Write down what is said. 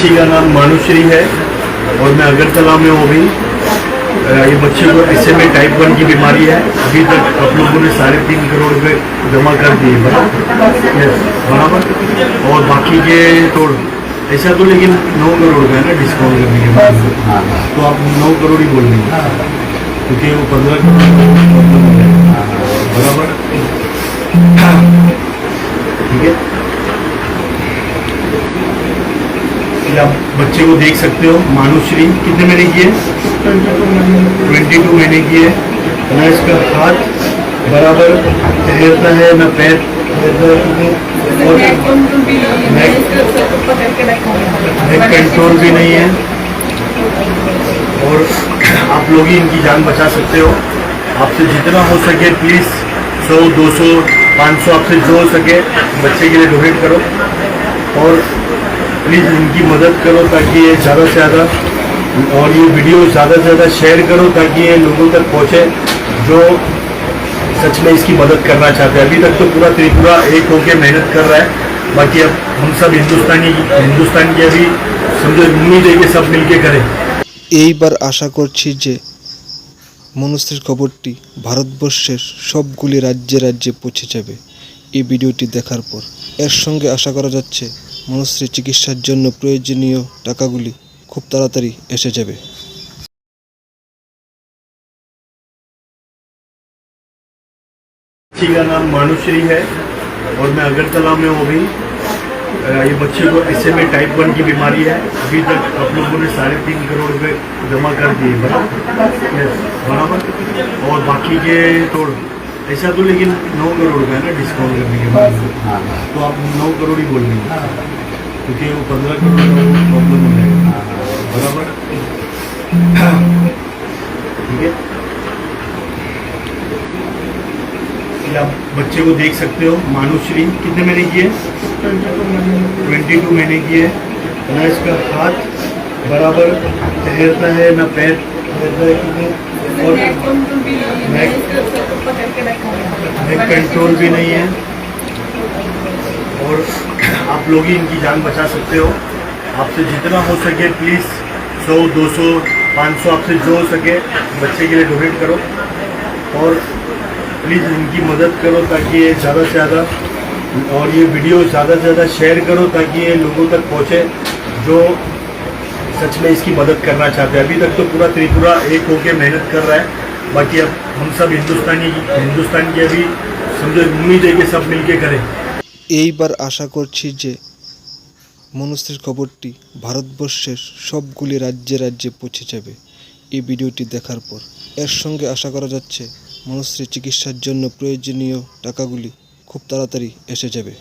बच्ची का नाम मानुश्री है और मैं अगरतला में हूँ अभी। ये बच्चे को SMA टाइप 1 की बीमारी है। अभी तक आप लोगों ने 3.5 करोड़ रुपए जमा कर दिए बराबर। और बाकी के तो ऐसा तो लेकिन 9 करोड़ का है ना डिस्काउंट करने के बाद, तो आप 9 करोड़ ही बोल देंगे क्योंकि वो 15 करोड़ बराबर। ठीक है, आप बच्चे को देख सकते हो। मानुश्री कितने महीने की है? 22 महीने की है। ना इसका हाथ बराबर रहता है ना पैर और नेक कंट्रोल भी नहीं है। और आप लोग ही इनकी जान बचा सकते हो। आपसे जितना हो सके प्लीज़ 100, 200, 500 आपसे जो हो सके बच्चे के लिए डोनेट करो और प्लीज़ इनकी मदद करो ताकि ये ज़्यादा से ज़्यादा, और ये वीडियो ज़्यादा से ज़्यादा शेयर करो ताकि ये लोगों तक पहुँचे जो सच में इसकी मदद करना चाहते हैं। अभी तक तो पूरा त्रिपुरा एक होकर मेहनत कर रहा है, बाकी अब हम सब हिंदुस्तान की अभी समझो उम्मीद है कि सब मिलके करें। এইবার আশা করছি যে মনুশ্রীর খবরটি ভারতবর্ষের সবগুলি রাজ্যে রাজ্যে পৌঁছে যাবে এই ভিডিওটি দেখার পর। এর সঙ্গে আশা করা যাচ্ছে মনুশ্রীর চিকিৎসার জন্য প্রয়োজনীয় টাকাগুলি খুব তাড়াতাড়ি এসে যাবে। बच्ची का नाम मानुश्री है और मैं अगरतला में हूँ अभी। ये बच्चे को SMA टाइप 1 की बीमारी है। अभी तक आप लोगों ने 3.5 करोड़ रुपए जमा कर दिए बराबर। और बाकी के तो ऐसा तो लेकिन 9 करोड़ का है ना डिस्काउंट करने के बाद, तो आप 9 करोड़ ही बोल देंगे क्योंकि वो 15 करोड़ का प्रॉब्लम हो जाएगा बराबर। ठीक है, आप बच्चे को देख सकते हो। मानुश्री कितने महीने की है? 22 महीने की है। ना इसका हाथ बराबर रहता है ना पैर और नेक कंट्रोल भी नहीं है। और आप लोग ही इनकी जान बचा सकते हो। आपसे जितना हो सके प्लीज़ 100, 200, 500 आपसे जो हो सके बच्चे के लिए डोनेट करो और प्लीज़ इनकी मदद करो ताकि ये ज़्यादा से ज़्यादा, और ये वीडियो ज़्यादा से ज़्यादा शेयर करो ताकि ये लोगों तक पहुँचे जो सच में इसकी मदद करना चाहते हैं। अभी तक तो पूरा त्रिपुरा एक होकर मेहनत कर रहा है, बाकी अब हम सब हिंदुस्तान की अभी समझो उम्मीद है कि सब मिलके करें। এইবার আশা করছি যে মনুশ্রীর খবরটি ভারতবর্ষের সবগুলি রাজ্যে রাজ্যে পৌঁছে যাবে এই ভিডিওটি দেখার পর। এর সঙ্গে আশা করা যাচ্ছে মনুশ্রীর চিকিৎসার জন্য প্রয়োজনীয় টাকাগুলি খুব তাড়াতাড়ি এসে যাবে।